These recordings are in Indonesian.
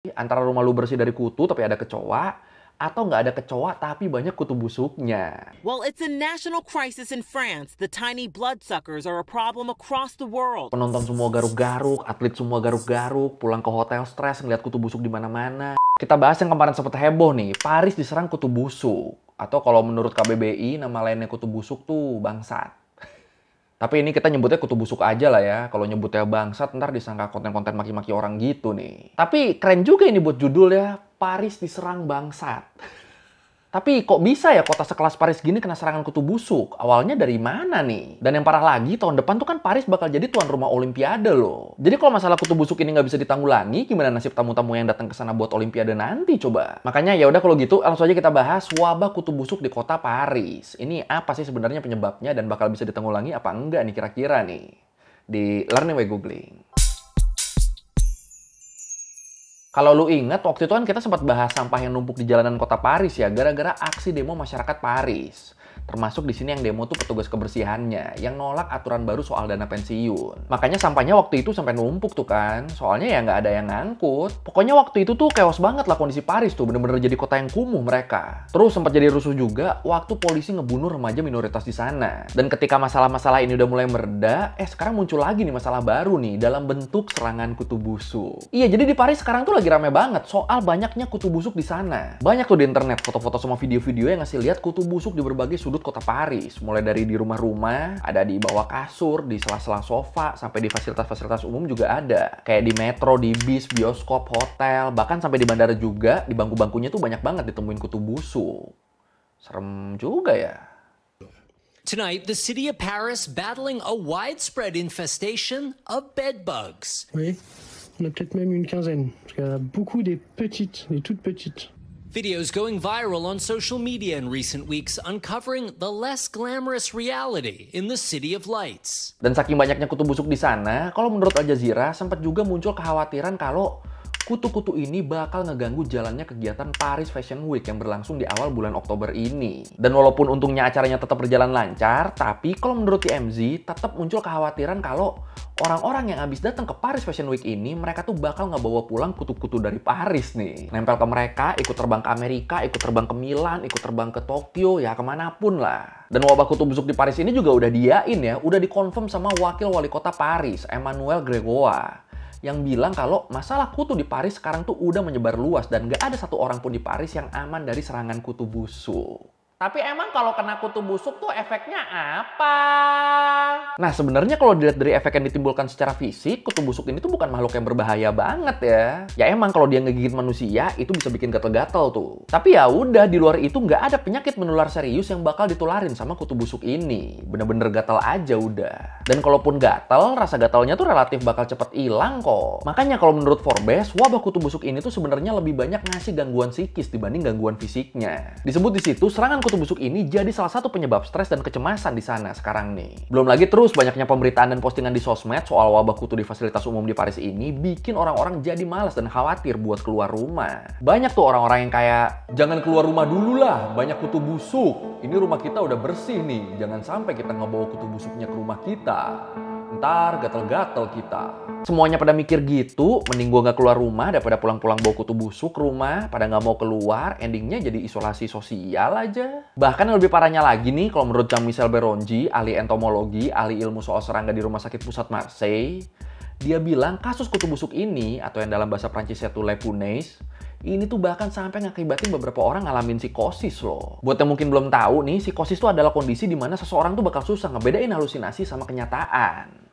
Antara rumah lu bersih dari kutu tapi ada kecoa, atau nggak ada kecoa tapi banyak kutu busuknya. Well, it's a national crisis in France. The tiny bloodsuckers are a problem across the world. Penonton semua garuk-garuk, atlet semua garuk-garuk, pulang ke hotel stres ngeliat kutu busuk di mana-mana. Kita bahas yang kemarin sempat heboh nih, Paris diserang kutu busuk. Atau kalau menurut KBBI, nama lainnya kutu busuk tuh bangsat. Tapi ini kita nyebutnya kutu busuk aja lah ya. Kalau nyebutnya bangsat, ntar disangka konten-konten maki-maki orang gitu nih. Tapi keren juga ini buat judul ya, Paris diserang bangsat. Tapi kok bisa ya kota sekelas Paris gini kena serangan kutu busuk? Awalnya dari mana nih? Dan yang parah lagi, tahun depan tuh kan Paris bakal jadi tuan rumah Olimpiade loh. Jadi kalau masalah kutu busuk ini nggak bisa ditanggulangi, gimana nasib tamu-tamu yang datang ke sana buat Olimpiade nanti coba? Makanya ya udah kalau gitu, langsung aja kita bahas wabah kutu busuk di kota Paris. Ini apa sih sebenarnya penyebabnya dan bakal bisa ditanggulangi apa enggak nih kira-kira nih? Di Learning by Googling. Kalau lu inget, waktu itu kan kita sempat bahas sampah yang numpuk di jalanan kota Paris ya, gara-gara aksi demo masyarakat Paris. Termasuk di sini yang demo tuh petugas kebersihannya, yang nolak aturan baru soal dana pensiun. Makanya sampahnya waktu itu sampai numpuk tuh kan, soalnya ya nggak ada yang ngangkut. Pokoknya waktu itu tuh chaos banget lah kondisi Paris tuh, bener-bener jadi kota yang kumuh mereka. Terus sempat jadi rusuh juga waktu polisi ngebunuh remaja minoritas di sana. Dan ketika masalah-masalah ini udah mulai mereda, sekarang muncul lagi nih masalah baru nih, dalam bentuk serangan kutu busuk. Iya, jadi di Paris sekarang tuh lagi rame banget soal banyaknya kutu busuk di sana. Banyak tuh di internet foto-foto sama video-video yang ngasih lihat kutu busuk di berbagai sudut kota Paris. Mulai dari di rumah-rumah, ada di bawah kasur, di sela-sela sofa, sampai di fasilitas-fasilitas umum juga ada. Kayak di metro, di bis, bioskop, hotel, bahkan sampai di bandara juga, di bangku-bangkunya tuh banyak banget ditemuin kutu busuk. Serem juga ya. Tonight, the city of Paris battling a widespread infestation of bed bugs. Oui, on a peut-être même une quinzaine, parce qu'il y en a beaucoup des petites, des toutes petites. Videos going viral on social media in recent weeks uncovering the less glamorous reality in the City of Lights. Dan saking banyaknya kutu busuk di sana, kalau menurut Al Jazeera sempat juga muncul kekhawatiran kalau kutu-kutu ini bakal ngeganggu jalannya kegiatan Paris Fashion Week yang berlangsung di awal bulan Oktober ini. Dan walaupun untungnya acaranya tetap berjalan lancar, tapi kalau menurut TMZ tetap muncul kekhawatiran kalau orang-orang yang habis datang ke Paris Fashion Week ini, mereka tuh bakal ngebawa pulang kutu-kutu dari Paris nih. Nempel ke mereka, ikut terbang ke Amerika, ikut terbang ke Milan, ikut terbang ke Tokyo, ya kemanapun lah. Dan wabah kutu busuk di Paris ini juga udah diain ya, udah dikonfirm sama wakil wali kota Paris, Emmanuel Grégoire, yang bilang kalau masalah kutu di Paris sekarang tuh udah menyebar luas dan gak ada satu orang pun di Paris yang aman dari serangan kutu busuk. Tapi emang kalau kena kutu busuk tuh efeknya apa? Nah sebenarnya kalau dilihat dari efek yang ditimbulkan secara fisik, kutu busuk ini tuh bukan makhluk yang berbahaya banget ya. Ya emang kalau dia ngegigit manusia itu bisa bikin gatel-gatel tuh. Tapi ya udah, di luar itu nggak ada penyakit menular serius yang bakal ditularin sama kutu busuk ini. Bener-bener gatel aja udah. Dan kalaupun gatel, rasa gatelnya tuh relatif bakal cepet hilang kok. Makanya kalau menurut Forbes, wabah kutu busuk ini tuh sebenarnya lebih banyak ngasih gangguan psikis dibanding gangguan fisiknya. Disebut di situ serangan kutu busuk ini jadi salah satu penyebab stres dan kecemasan di sana sekarang nih. Belum lagi terus banyaknya pemberitaan dan postingan di sosmed soal wabah kutu di fasilitas umum di Paris ini bikin orang-orang jadi malas dan khawatir buat keluar rumah. Banyak tuh orang-orang yang kayak, jangan keluar rumah dulu lah, banyak kutu busuk. Ini rumah kita udah bersih nih, jangan sampai kita ngebawa kutu busuknya ke rumah kita. Ntar gatel-gatel kita. Semuanya pada mikir gitu, mending gua nggak keluar rumah daripada pulang-pulang bawa kutu busuk ke rumah, pada nggak mau keluar, endingnya jadi isolasi sosial aja. Bahkan yang lebih parahnya lagi nih, kalau menurut Jean-Michel Beronji, ahli entomologi, ahli ilmu soal serangga di Rumah Sakit Pusat Marseille, dia bilang kasus kutu busuk ini, atau yang dalam bahasa Prancisnya tuh Le Punaise, ini tuh bahkan sampai ngakibatin beberapa orang ngalamin psikosis loh. Buat yang mungkin belum tahu nih, psikosis itu adalah kondisi di mana seseorang tuh bakal susah ngebedain halusinasi sama kenyataan.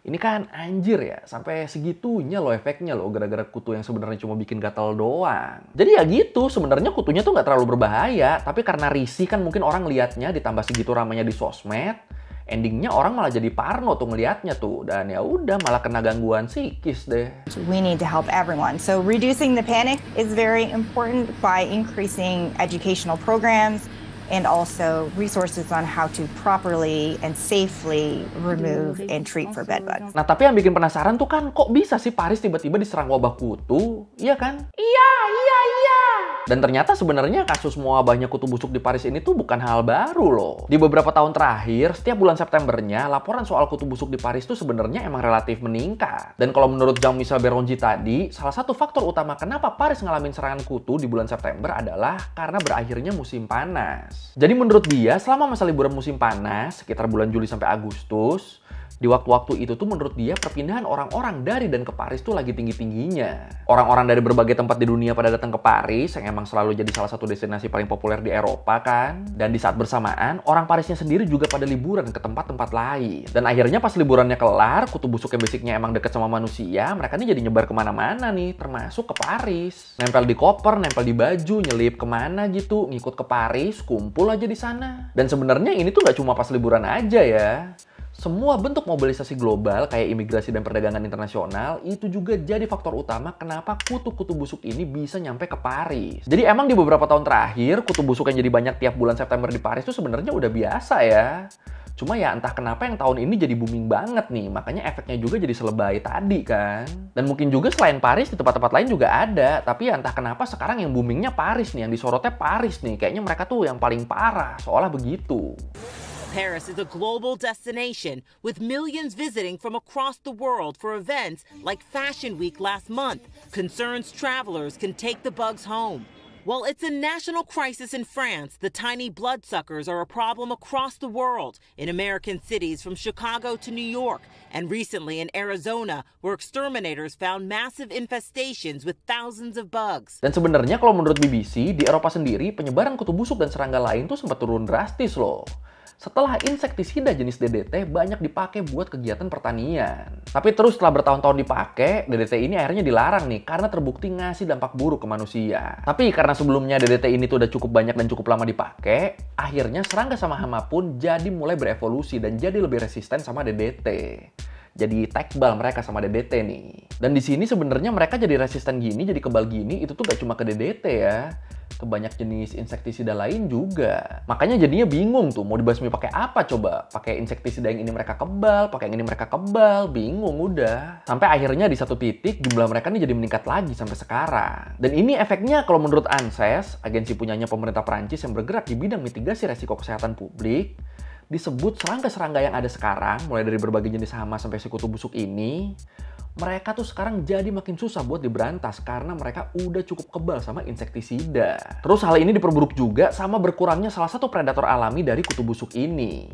Ini kan anjir ya, sampai segitunya loh efeknya loh, gara-gara kutu yang sebenarnya cuma bikin gatal doang. Jadi ya gitu, sebenarnya kutunya tuh nggak terlalu berbahaya, tapi karena risih kan mungkin orang liatnya, ditambah segitu ramainya di sosmed, endingnya orang malah jadi parno tuh ngeliatnya tuh, dan ya udah malah kena gangguan psikis deh. We need to help everyone. So reducing the panic is very important by increasing educational programs and also resources on how to properly and safely remove and treat for bed bugs. Nah, tapi yang bikin penasaran tuh kan, kok bisa sih Paris tiba-tiba diserang wabah kutu? Iya kan? Iya. Dan ternyata sebenarnya kasus mewabahnya kutu busuk di Paris ini tuh bukan hal baru loh. Di beberapa tahun terakhir, setiap bulan Septembernya, laporan soal kutu busuk di Paris tuh sebenarnya emang relatif meningkat. Dan kalau menurut Jean-Michel Beronji tadi, salah satu faktor utama kenapa Paris ngalamin serangan kutu di bulan September adalah karena berakhirnya musim panas. Jadi menurut dia, selama masa liburan musim panas, sekitar bulan Juli sampai Agustus, di waktu-waktu itu tuh menurut dia perpindahan orang-orang dari dan ke Paris tuh lagi tinggi-tingginya. Orang-orang dari berbagai tempat di dunia pada datang ke Paris, yang emang selalu jadi salah satu destinasi paling populer di Eropa kan. Dan di saat bersamaan, orang Parisnya sendiri juga pada liburan ke tempat-tempat lain. Dan akhirnya pas liburannya kelar, kutu busuk yang basicnya emang deket sama manusia, mereka nih jadi nyebar kemana-mana nih, termasuk ke Paris. Nempel di koper, nempel di baju, nyelip kemana gitu, ngikut ke Paris, kumpul aja di sana. Dan sebenarnya ini tuh gak cuma pas liburan aja ya. Semua bentuk mobilisasi global kayak imigrasi dan perdagangan internasional itu juga jadi faktor utama kenapa kutu-kutu busuk ini bisa nyampe ke Paris. Jadi emang di beberapa tahun terakhir kutu busuk yang jadi banyak tiap bulan September di Paris itu sebenarnya udah biasa ya. Cuma ya entah kenapa yang tahun ini jadi booming banget nih, makanya efeknya juga jadi selebay tadi kan. Dan mungkin juga selain Paris di tempat-tempat lain juga ada, tapi ya entah kenapa sekarang yang boomingnya Paris nih, yang disorotnya Paris nih. Kayaknya mereka tuh yang paling parah, seolah begitu. Paris is a global destination with millions visiting from across the world for events like Fashion Week last month. Concerns travelers can take the bugs home. While it's a national crisis in France, the tiny bloodsuckers are a problem across the world, in American cities from Chicago to New York, and recently in Arizona, where exterminators found massive infestations with thousands of bugs. Dan sebenarnya kalau menurut BBC, di Eropa sendiri penyebaran kutu busuk dan serangga lain tuh sempat turun drastis loh. Setelah insektisida jenis DDT banyak dipakai buat kegiatan pertanian. Tapi terus setelah bertahun-tahun dipakai, DDT ini akhirnya dilarang nih karena terbukti ngasih dampak buruk ke manusia. Tapi karena sebelumnya DDT ini tuh udah cukup banyak dan cukup lama dipakai, akhirnya serangga sama hama pun jadi mulai berevolusi dan jadi lebih resisten sama DDT. Jadi tekbal mereka sama DDT nih. Dan di sini sebenarnya mereka jadi resisten gini, jadi kebal gini, itu tuh gak cuma ke DDT ya. Ke banyak jenis insektisida lain juga. Makanya jadinya bingung tuh mau dibasmi pakai apa coba? Pakai insektisida yang ini mereka kebal, pakai yang ini mereka kebal, bingung udah. Sampai akhirnya di satu titik jumlah mereka nih jadi meningkat lagi sampai sekarang. Dan ini efeknya kalau menurut ANSES, agensi punyanya pemerintah Prancis yang bergerak di bidang mitigasi resiko kesehatan publik, disebut serangga-serangga yang ada sekarang, mulai dari berbagai jenis hama sampai si kutu busuk ini, mereka tuh sekarang jadi makin susah buat diberantas karena mereka udah cukup kebal sama insektisida. Terus hal ini diperburuk juga sama berkurangnya salah satu predator alami dari kutu busuk ini.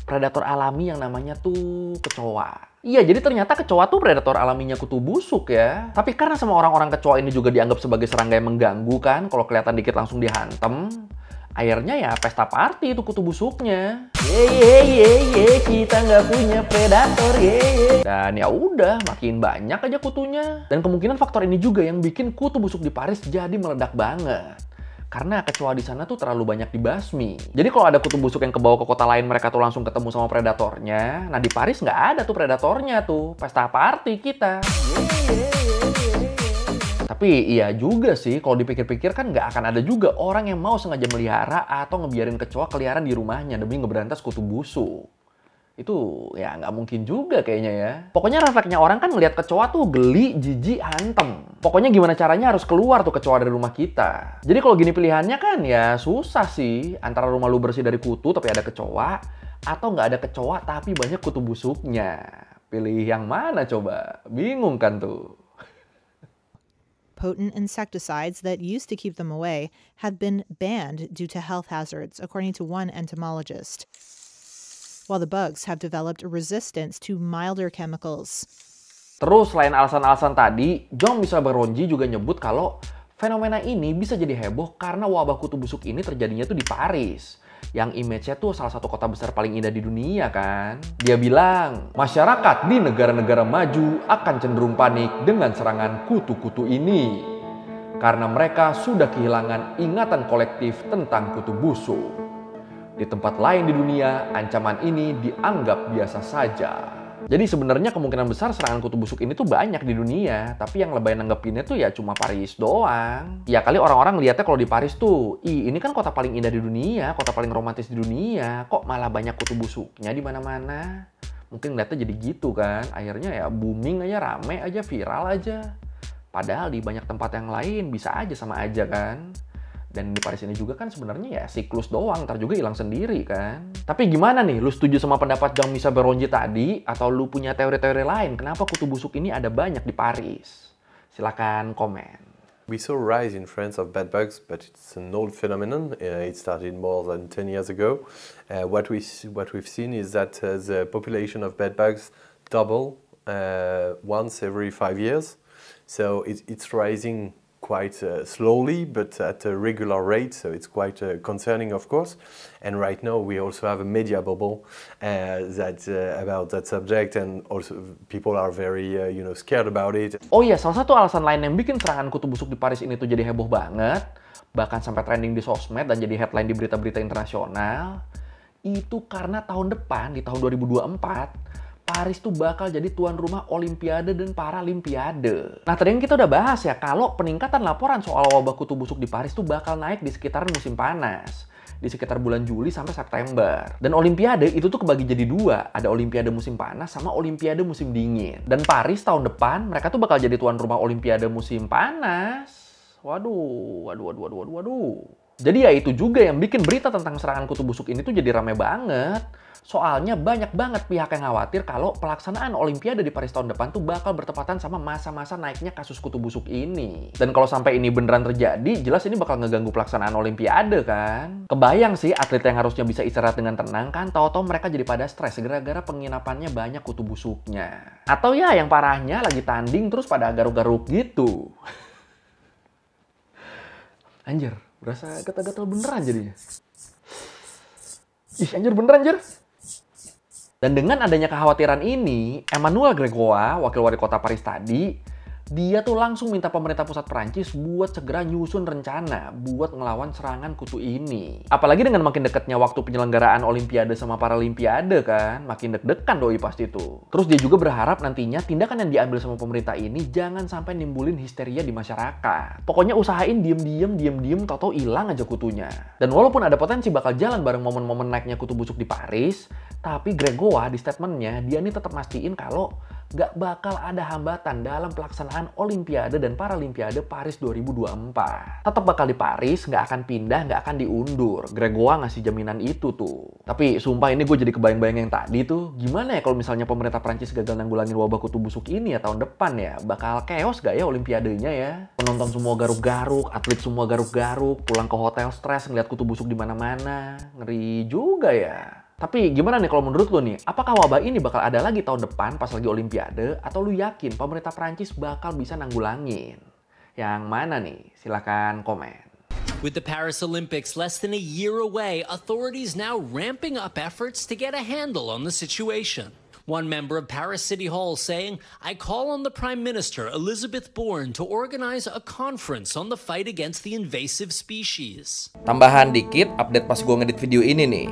Predator alami yang namanya tuh kecoa. Iya, jadi ternyata kecoa tuh predator alaminya kutu busuk ya. Tapi karena sama orang-orang kecoa ini juga dianggap sebagai serangga yang mengganggu kan, kalau kelihatan dikit langsung dihantem. Akhirnya ya pesta party itu kutu busuknya. Kita nggak punya predator, Dan ya udah, makin banyak aja kutunya. Dan kemungkinan faktor ini juga yang bikin kutu busuk di Paris jadi meledak banget. Karena kecoa di sana tuh terlalu banyak dibasmi. Jadi kalau ada kutu busuk yang kebawa ke kota lain, mereka tuh langsung ketemu sama predatornya. Nah di Paris nggak ada tuh predatornya tuh. Pesta party kita. Tapi iya juga sih, kalau dipikir-pikir kan nggak akan ada juga orang yang mau sengaja melihara atau ngebiarin kecoa keliaran di rumahnya demi ngeberantas kutu busuk. Itu ya nggak mungkin juga kayaknya ya. Pokoknya refleksnya orang kan ngelihat kecoa tuh geli, jijik, hantem. Pokoknya gimana caranya harus keluar tuh kecoa dari rumah kita. Jadi kalau gini pilihannya kan ya susah sih. Antara rumah lu bersih dari kutu tapi ada kecoa, atau nggak ada kecoa tapi banyak kutu busuknya. Pilih yang mana coba? Bingung kan tuh. Potent insecticides that used to keep them away have been banned due to health hazards, according to one entomologist, while the bugs have developed a resistance to milder chemicals. Terus selain alasan-alasan tadi, Jean-Michel Beronji juga nyebut kalau fenomena ini bisa jadi heboh karena wabah kutu busuk ini terjadinya tuh di Paris. Yang image-nya tuh salah satu kota besar paling indah di dunia kan. Dia bilang, masyarakat di negara-negara maju akan cenderung panik dengan serangan kutu-kutu ini. Karena mereka sudah kehilangan ingatan kolektif tentang kutu busuk. Di tempat lain di dunia, ancaman ini dianggap biasa saja. Jadi sebenarnya kemungkinan besar serangan kutu busuk ini tuh banyak di dunia, tapi yang lebay nanggepinnya tuh ya cuma Paris doang. Ya kali orang-orang lihatnya kalau di Paris tuh, ini kan kota paling indah di dunia, kota paling romantis di dunia, kok malah banyak kutu busuknya di mana-mana. Mungkin lihatnya jadi gitu kan, akhirnya ya booming aja, rame aja, viral aja. Padahal di banyak tempat yang lain bisa aja sama aja kan. Dan di Paris ini juga kan sebenarnya ya siklus doang, ntar juga hilang sendiri kan. Tapi gimana nih, lu setuju sama pendapat Jean-Michel Beronji tadi? Atau lu punya teori-teori lain kenapa kutu busuk ini ada banyak di Paris? Silakan komen. We saw a rise in France of bed bugs, but it's an old phenomenon. It started more than 10 years ago. What we've seen is that the population of bed bugs double once every 5 years. So it's rising quite slowly, but at a regular rate, so it's quite concerning, of course. And right now we also have a media bubble about that subject, and also people are very scared about it. Oh iya, salah satu alasan lain yang bikin serangan kutu busuk di Paris ini tuh jadi heboh banget, bahkan sampai trending di sosmed dan jadi headline di berita-berita internasional, itu karena tahun depan, di tahun 2024, Paris tuh bakal jadi tuan rumah Olimpiade dan Paralimpiade. Nah, tadi yang kita udah bahas ya, kalau peningkatan laporan soal wabah kutu busuk di Paris tuh bakal naik di sekitaran musim panas. Di sekitar bulan Juli sampai September. Dan Olimpiade itu tuh kebagi jadi dua. Ada Olimpiade musim panas sama Olimpiade musim dingin. Dan Paris tahun depan, mereka tuh bakal jadi tuan rumah Olimpiade musim panas. Waduh. Jadi ya itu juga yang bikin berita tentang serangan kutu busuk ini tuh jadi rame banget. Soalnya banyak banget pihak yang khawatir kalau pelaksanaan Olimpiade di Paris tahun depan tuh bakal bertepatan sama masa-masa naiknya kasus kutu busuk ini. Dan kalau sampai ini beneran terjadi, jelas ini bakal ngeganggu pelaksanaan Olimpiade kan. Kebayang sih atlet yang harusnya bisa istirahat dengan tenang kan, tahu-tahu mereka jadi pada stres gara-gara penginapannya banyak kutu busuknya. Atau ya yang parahnya lagi tanding terus pada garuk-garuk gitu. Anjir, berasa gatal-gatal beneran jadinya. Ih, anjir beneran anjir. Dan dengan adanya kekhawatiran ini, Emmanuel Grégoire, wakil wali kota Paris tadi, dia tuh langsung minta pemerintah pusat Prancis buat segera nyusun rencana buat ngelawan serangan kutu ini. Apalagi dengan makin dekatnya waktu penyelenggaraan Olimpiade sama Paralimpiade kan, makin deg-degan doi pasti tuh. Terus dia juga berharap nantinya tindakan yang diambil sama pemerintah ini jangan sampai nimbulin histeria di masyarakat. Pokoknya usahain diem-diem, tau-tau hilang aja kutunya. Dan walaupun ada potensi bakal jalan bareng momen-momen naiknya kutu busuk di Paris, tapi Grégoire di statementnya dia nih tetap mastiin kalau gak bakal ada hambatan dalam pelaksanaan Olimpiade dan Paralimpiade Paris 2024. Tetap bakal di Paris, gak akan pindah, gak akan diundur. Grégoire ngasih jaminan itu tuh. Tapi sumpah ini gue jadi kebayang-bayang yang tadi tuh. Gimana ya kalau misalnya pemerintah Prancis gagal nanggulangin wabah kutu busuk ini ya tahun depan ya? Bakal chaos gak ya Olimpiadenya ya? Penonton semua garuk-garuk, atlet semua garuk-garuk, pulang ke hotel stres ngeliat kutu busuk di mana-mana. Ngeri juga ya. Tapi gimana nih kalau menurut lo nih, apakah wabah ini bakal ada lagi tahun depan pas lagi Olimpiade? Atau lu yakin pemerintah Prancis bakal bisa nanggulangin? Yang mana nih? Silahkan komen. With the Paris Olympics less than a year away, authorities now ramping up efforts to get a handle on the situation. One member of Paris City Hall saying, I call on the Prime Minister, Elisabeth Borne, to organize a conference on the fight against the invasive species. Tambahan dikit, update pas gue ngedit video ini nih.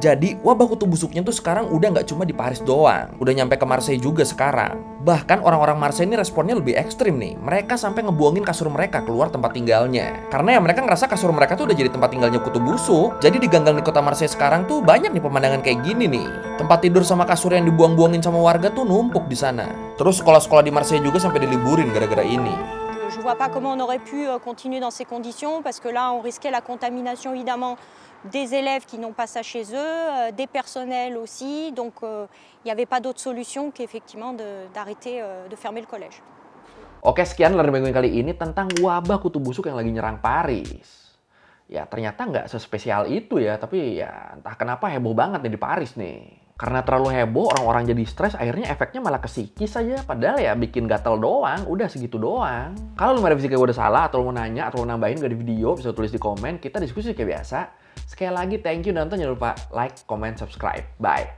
Jadi, wabah kutu busuknya tuh sekarang udah nggak cuma di Paris doang. Udah nyampe ke Marseille juga sekarang. Bahkan orang-orang Marseille ini responnya lebih ekstrim nih. Mereka sampai ngebuangin kasur mereka keluar tempat tinggalnya. Karena ya mereka ngerasa kasur mereka tuh udah jadi tempat tinggalnya kutu busuk. Jadi di gang-gang di kota Marseille sekarang tuh banyak nih pemandangan kayak gini nih. Tempat tidur sama kasur yang dibuang-buangin sama warga tuh numpuk di sana. Terus sekolah-sekolah di Marseille juga sampai diliburin gara-gara ini. Je vois pas comment on aurait pu continuer dans ces conditions parce que là on risquait la contamination évidemment des élèves qui n'ont pas ça chez eux, des personnels aussi, donc il n'y avait pas d'autre solution qu'effectivement d'arrêter de fermer le collège. Oke, sekian Learning by Going kali ini tentang wabah kutu busuk yang lagi nyerang Paris. Ya ternyata nggak sespesial itu ya, tapi ya entah kenapa heboh banget nih di Paris nih. Karena terlalu heboh, orang-orang jadi stres, akhirnya efeknya malah ke psikis aja. Padahal ya bikin gatel doang, udah segitu doang. Kalau lu mau revisi kayak gue udah salah, atau lu mau nanya, atau lu nambahin gak di video, bisa tulis di komen. Kita diskusi kayak biasa. Sekali lagi, thank you, dan jangan lupa like, comment, subscribe. Bye!